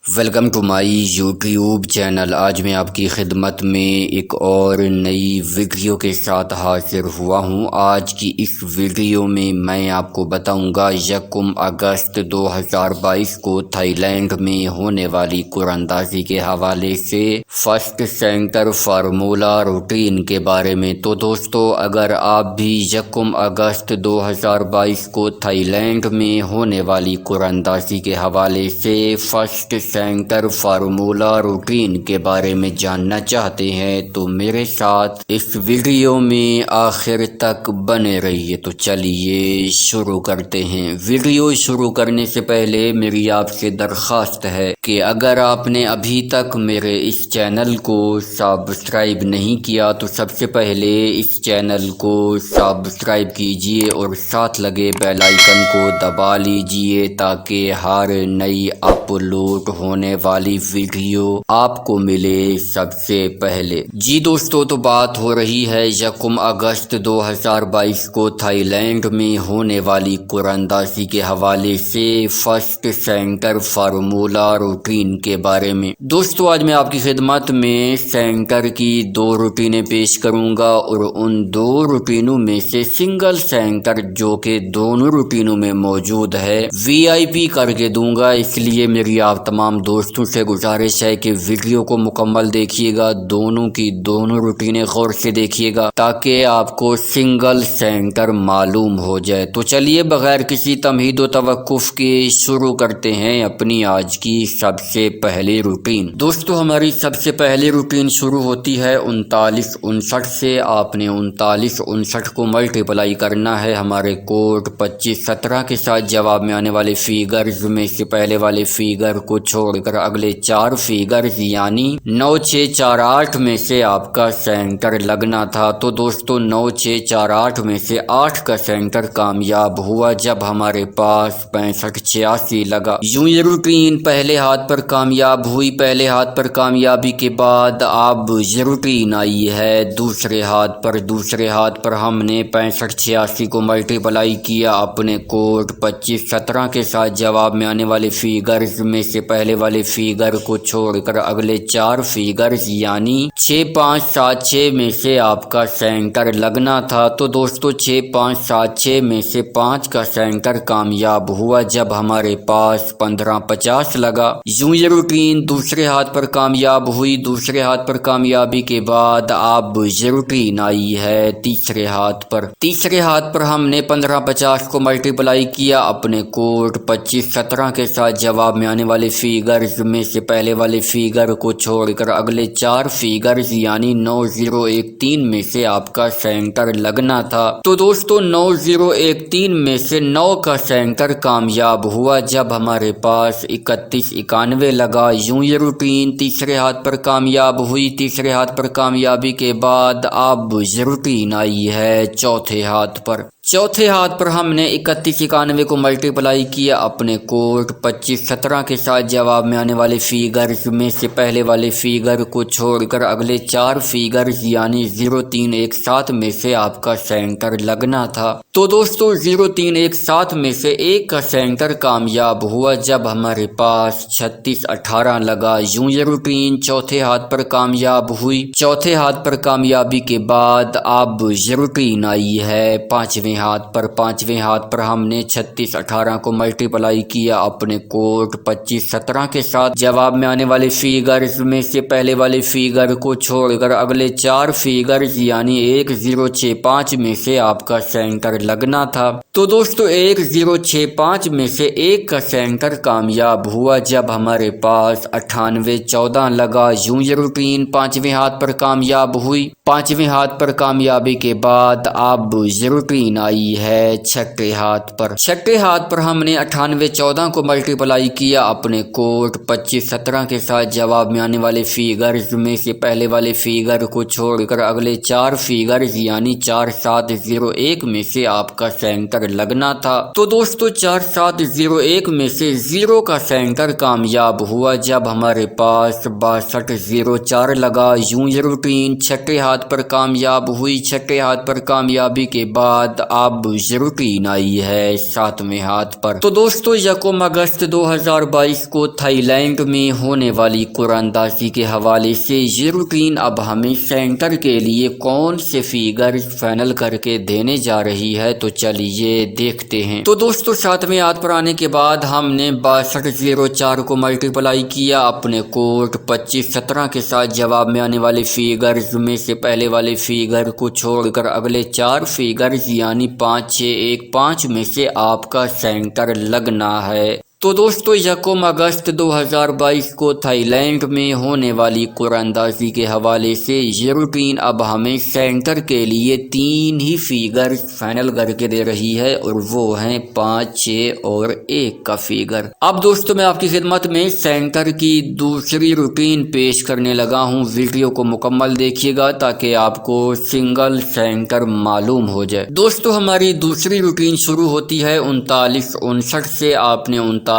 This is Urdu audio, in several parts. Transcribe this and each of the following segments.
Welcome to my YouTube channel. آج میں آپ کی خدمت میں ایک اور نئی ویڈیو کے ساتھ حاضر ہوا ہوں۔ آج کی اس ویڈیو میں میں آپ کو بتاؤں گا 1 اگست 2022 کو تھائی لینڈ میں ہونے والی قراندازی کے حوالے سے فرسٹ سینٹر فارمولا روٹین کے بارے میں۔ تو دوستو، اگر آپ بھی 1 اگست 2022 کو تھائی لینڈ میں ہونے والی قراندازی کے حوالے سے فرسٹ سینٹر فارمولا روٹین کے بارے میں جاننا چاہتے ہیں تو میرے ساتھ اس ویڈیو میں آخر تک بنے رہیے۔ تو چلیے شروع کرتے ہیں۔ ویڈیو شروع کرنے سے پہلے میری آپ سے درخواست ہے کہ اگر آپ نے ابھی تک میرے اس چینل کو سبسکرائب نہیں کیا تو سب سے پہلے اس چینل کو سبسکرائب کیجئے اور ساتھ لگے بیل آئیکن کو دبا لیجئے تاکہ ہر نئی اپلوڈ ہونے والی ویڈیو آپ کو ملے سب سے پہلے۔ جی دوستو، تو بات ہو رہی ہے 1 اگست 2022 کو تھائی لینڈ میں ہونے والی قراندازی کے حوالے سے فرسٹ سینٹر فارمولا روٹین کے بارے میں۔ دوستو، آج میں آپ کی خدمت میں سینٹر کی 2 روٹینیں پیش کروں گا اور ان 2 روٹینوں میں سے سنگل سینٹر جو کہ دونوں روٹینوں میں موجود ہے VIP کر کے دوں گا۔ اس لیے میری آپ تمام دوستوں سے گزارش ہے کہ ویڈیو کو مکمل دیکھیے گا، دونوں کی دونوں روٹینیں غور سے دیکھیے گا تاکہ آپ کو سنگل سینٹر معلوم ہو جائے۔ تو چلیے بغیر کسی تمہید و توقف کے شروع کرتے ہیں اپنی آج کی سب سے پہلی روٹین۔ دوستو، ہماری سب سے پہلی روٹین شروع ہوتی ہے 3959 سے۔ آپ نے 3959 کو ملٹیپلائی کرنا ہے ہمارے کوڈ 2517 کے ساتھ۔ جواب میں آنے والے فیگرز میں سے پہلے والے فیگر کو چھوڑ کر اگلے 4 فیگرز یعنی 9648 میں سے آپ کا سینٹر لگنا تھا۔ تو دوستو، 9648 میں سے 8 کا سینٹر کامیاب ہوا جب ہمارے پاس 6586 لگا۔ یوں یہ روٹین پہلے ہاتھ پر کامیاب ہوئی۔ پہلے ہاتھ پر کامیابی کے بعد اب یہ روٹین آئی ہے دوسرے ہاتھ پر۔ دوسرے ہاتھ پر ہم نے 6586 کو ملٹیپلائی کیا اپنے کوڈ 2517 کے ساتھ۔ جواب میں آنے والے فیگرز میں سے پہلے والے فیگر کو چھوڑ کر اگلے 4 فیگرز یعنی 6576 میں سے آپ کا سینٹر لگنا تھا۔ تو دوستو، 6576 میں سے 5 کا سینٹر کامیاب ہوا جب ہمارے پاس 1550 لگا۔ یوں یہ روٹین دوسرے ہاتھ پر کامیاب ہوئی۔ دوسرے ہاتھ پر کامیابی کے بعد اب یہ روٹین آئی ہے تیسرے ہاتھ پر۔ تیسرے ہاتھ پر ہم نے 1550 کو ملٹیپلائی کیا اپنے کوڈ 2517 کے ساتھ۔ جواب میں آنے والے فیگرز میں سے پہلے والے فیگر کو چھوڑ کر اگلے 4 فیگرز یعنی 9013 میں سے آپ کا سینٹر لگنا تھا۔ تو دوستو، 9013 میں سے 9 کا سینٹر کامیاب ہوا جب ہمارے پاس 3191 لگا۔ یوں یہ روٹین تیسرے ہاتھ پر کامیاب ہوئی۔ تیسرے ہاتھ پر کامیابی کے بعد اب یہ روٹین آئی ہے چوتھے ہاتھ پر۔ چوتھے ہاتھ پر ہم نے 3191 کو ملٹیپلائی کیا اپنے کوڈ 2517 کے ساتھ۔ جواب میں آنے والے فیگرز میں سے پہلے والے فیگر کو چھوڑ کر اگلے 4 فیگرز یعنی 0317 میں سے آپ کا سینٹر لگنا تھا۔ تو دوستو، 0317 میں سے 1 کا سینٹر کامیاب ہوا جب ہمارے پاس 3618 لگا۔ یوں یہ روٹین چوتھے ہاتھ پر کامیاب ہوئی۔ چوتھے ہاتھ پر کامیابی کے بعد اب یہ روٹین آئی ہے 5ویں ہاتھ پر۔ 5ویں ہاتھ پر ہم نے 3618 کو ملٹیپلائی کیا اپنے کوڈ 2517 کے ساتھ۔ جواب میں آنے والے فیگرز میں سے پہلے والے فیگر کو چھوڑ کر اگلے 4 فیگرز یعنی 1065 میں سے آپ کا سینٹر لگنا تھا۔ تو دوستو، 1065 میں سے 1 کا سینٹر کامیاب ہوا جب ہمارے پاس 9814 لگا۔ یوں یہ روٹین 5ویں ہاتھ پر کامیاب ہوئی۔ 5ویں ہاتھ پر کامیابی کے بعد اب یہ روٹین آئی ہے چھٹے ہاتھ پر۔ چھٹے ہاتھ پر ہم نے 9814 کو ملٹیپلائی کیا اپنے کوڈ 2517 کے ساتھ۔ جواب میں آنے والے فیگرز میں سے پہلے والے فیگر کو چھوڑ کر اگلے 4 فیگرز یعنی 4701 میں سے آپ کا سینٹر سینٹر لگنا تھا۔ تو دوستو 4701 میں سے 0 کا سینٹر کامیاب ہوا جب ہمارے پاس 6204 لگا۔ یوں یہ روٹین چھٹے ہاتھ پر کامیاب ہوئی۔ چھٹے ہاتھ پر کامیابی کے بعد اب یہ روٹین آئی ہے 7ویں ہاتھ پر۔ تو دوستو 1 اگست 2022 کو تھائی لینڈ میں ہونے والی قرآن دازی کے حوالے سے یہ روٹین اب ہمیں سینٹر کے لیے کون سے فیگر فائنل کر کے دینے جا رہی ہے، تو چلیے دیکھتے ہیں۔ تو دوستو 7ویں ہاتھ پر آنے کے بعد ہم نے 6204 کو ملٹیپلائی کیا اپنے کوڈ 2517 کے ساتھ۔ جواب میں آنے والے فیگرز میں سے پہلے والے فیگر کو چھوڑ کر اگلے 4 فیگرز یعنی 5615 میں سے آپ کا سینٹر لگنا ہے۔ تو دوستو 1 اگست 2022 کو تھائی لینڈ میں ہونے والی قرآن دازی کے حوالے سے یہ روٹین اب ہمیں سینٹر کے لیے 3 ہی فیگر فائنل کر کے دے رہی ہے، اور وہ ہیں 5، 6 اور 1 کا فیگر۔ اب دوستو میں آپ کی خدمت میں سینٹر کی دوسری روٹین پیش کرنے لگا ہوں۔ ویڈیو کو مکمل دیکھیے گا تاکہ آپ کو سنگل سینٹر معلوم ہو جائے۔ دوستو ہماری دوسری روٹین شروع ہوتی ہے 3959 سے۔ آپ نے 3959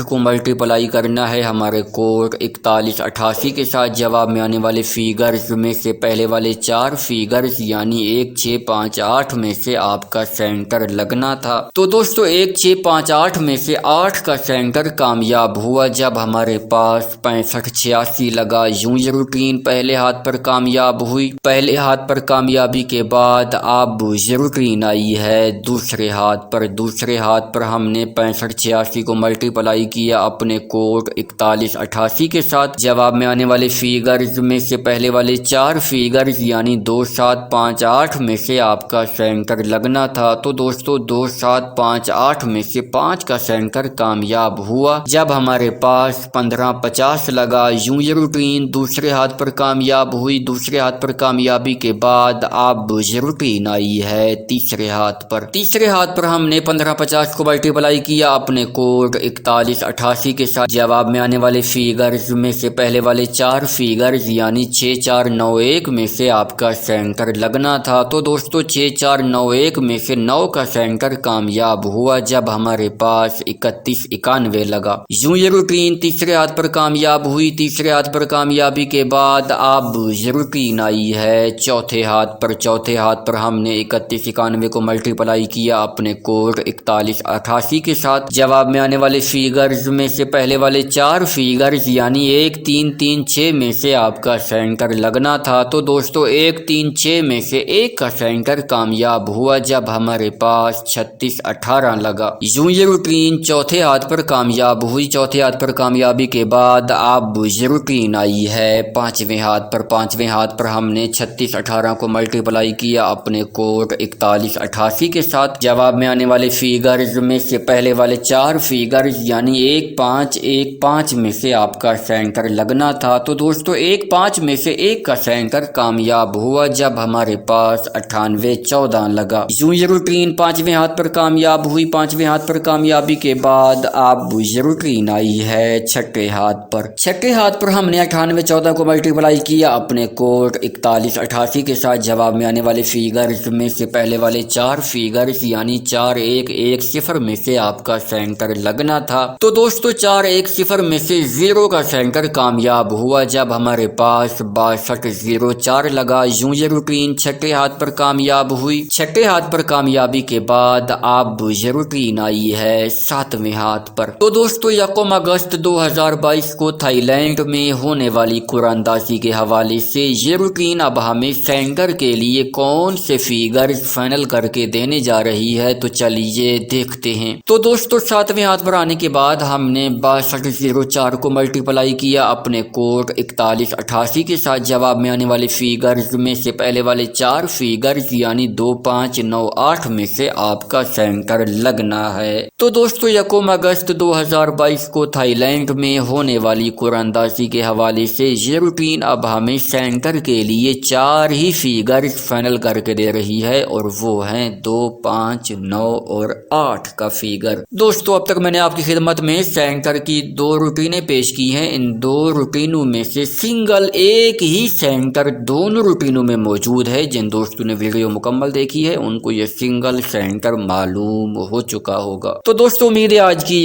کو ملٹیپلائی کرنا ہے ہمارے کوڈ 4188 کے ساتھ۔ جواب میں آنے والے فیگرز میں سے پہلے والے 4 فیگرز یعنی 1، 6، 5، 8 میں سے آپ کا سینٹر لگنا تھا۔ تو دوستو 1، 6، 5، 8 میں سے 8 کا سینٹر کامیاب ہوا جب ہمارے پاس 6586 لگا۔ یوں یہ روٹین پہلے ہاتھ پر کامیاب ہوئی۔ پہلے ہاتھ پر کامیابی کے بعد اب یہ روٹین آئی ہے دوسرے ہاتھ پر۔ دوسرے ہاتھ پر ہم نے 6586 کو ملٹیپلائی کیا اپنے کوڈ 4188 کے ساتھ۔ جواب میں آنے والے فیگرز میں سے پہلے والے 4 فیگرز یعنی 2، 7، 5، 8 میں سے آپ کا سینٹر لگنا تھا۔ تو دوستو 2، 7، 5، 8 میں سے 5 کا سینٹر کامیاب ہوا جب ہمارے پاس 1550 لگا۔ یوں یہ روٹین دوسرے ہاتھ پر کامیاب ہوئی۔ دوسرے ہاتھ پر کامیابی کے بعد اب یہ روٹین آئی ہے تیسرے ہاتھ پر۔ تیسرے ہاتھ پر ہم نے 1550 کو ملٹیپلائی کیا اپنے کوڈ 4188 کے ساتھ۔ جواب میں آنے والے فیگرز میں سے پہلے والے 4 فیگرز یعنی 6، 4، 9، 1 میں سے آپ کا سینٹر لگنا تھا۔ تو دوستو 6، 4، 9، 1 میں سے 9 کا سینٹر کامیاب ہوا جب ہمارے پاس 3191 لگا۔ یوں یہ روٹین تیسرے ہاتھ پر کامیاب ہوئی۔ تیسرے ہاتھ پر کامیابی کے بعد اب یہ روٹین آئی ہے چوتھے ہاتھ پر۔ چوتھے ہاتھ پر ہم نے 3191 کو ملٹیپلائی کیا اپنے کوڈ 4188 کے ساتھ۔ جواب میں آنے والے فیگرز میں سے پہلے والے 4 فیگرز یعنی 1، 3، 3، 6 میں سے آپ کا سینٹر لگنا تھا۔ تو دوستو 1، 3، 6 میں سے 1 کا سینٹر کامیاب ہوا جب ہمارے پاس 3618 لگا۔ یوں یہ روٹین چوتھے ہاتھ پر کامیاب ہوئی۔ چوتھے ہاتھ پر کامیابی کے بعد اب یہ روٹین آئی ہے 5ویں ہاتھ پر۔ 5ویں ہاتھ پر ہم نے 3618 کو ملٹیپلائی کیا اپنے کوڈ 4188 کے ساتھ۔ جواب میں آنے والے فیگرز میں سے پہلے والے 4 فیگرز یعنی 1، 5، 1، 5 میں سے آپ کا سینٹر لگنا تھا۔ تو دوستو 1، 5 میں سے 1 کا سینٹر کامیاب ہوا جب ہمارے پاس 9814 لگا۔ یوں یہ روٹین 5ویں ہاتھ پر کامیاب ہوئی۔ 5ویں ہاتھ پر کامیابی کے بعد اب یہ روٹین آئی ہے چھٹے ہاتھ پر۔ چھٹے ہاتھ پر ہم نے 9814 کو ملٹیپلائی کیا اپنے کوڈ 4188 کے ساتھ۔ جواب میں آنے والے فیگرز میں سے پہلے والے 4 فیگرز یعنی 4، 1، 1، 0 میں سے آپ کا سینٹر لگنا تھا۔ تو دوستو 4، 1، 0 میں سے 0 کا سینٹر کامیاب ہوا جب ہمارے پاس 6204 لگا۔ یوں یہ روٹین چھٹے ہاتھ پر کامیاب ہوئی۔ چھٹے ہاتھ پر کامیابی کے بعد اب یہ روٹین آئی ہے 7ویں ہاتھ پر۔ تو دوستو 1 اگست 2022 کو تھائی لینڈ میں ہونے والی قرآن دازی کے حوالے سے یہ روٹین اب ہمیں سینٹر کے لیے کون سے فیگرز فائنل کر کے دینے جا رہی ہے، تو چلیے دیکھتے ہیں۔ تو دوستو 7ویں ہاتھ پر آنے کے بعد ہم نے 6204 کو ملٹیپلائی کیا اپنے کوڈ 4188 کے ساتھ۔ جواب میں آنے والے فیگرز میں سے پہلے والے 4 فیگرز یعنی 2، 5، 9، 8 میں سے آپ کا سینٹر لگنا ہے۔ تو دوستو 1 اگست 2022 کو تھائی لینڈ میں ہونے والی قرآن اندازی کے حوالے سے یہ روٹین اب ہمیں سینٹر کے لیے 4 ہی فیگر فائنل کر کے دے رہی ہے، اور وہ ہیں 2، 5، 9 اور 8 کا فیگر۔ دوستو اب تک میں نے آپ کی خدمت میں سینٹر کی 2 روٹینیں پیش کی ہیں۔ ان 2 روٹینوں میں سے سنگل ایک ہی سینٹر دونوں روٹینوں میں موجود ہے۔ جن دوستوں نے ویڈیو مکمل دیکھی ہے ان کو یہ سنگل سینٹر معلوم ہو چکا ہوگا۔ تو دوستو امید ہے آج کی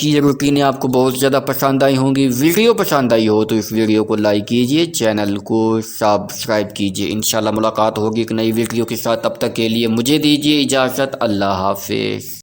یہ روٹینیں آپ کو بہت زیادہ پسند آئی ہوں گی۔ ویڈیو پسند آئی ہو تو اس ویڈیو کو لائک کیجئے، چینل کو سبسکرائب کیجئے۔ انشاءاللہ ملاقات ہوگی ایک نئی ویڈیو کے ساتھ، تب تک کے لیے مجھے دیجئے اجازت۔ اللہ حافظ۔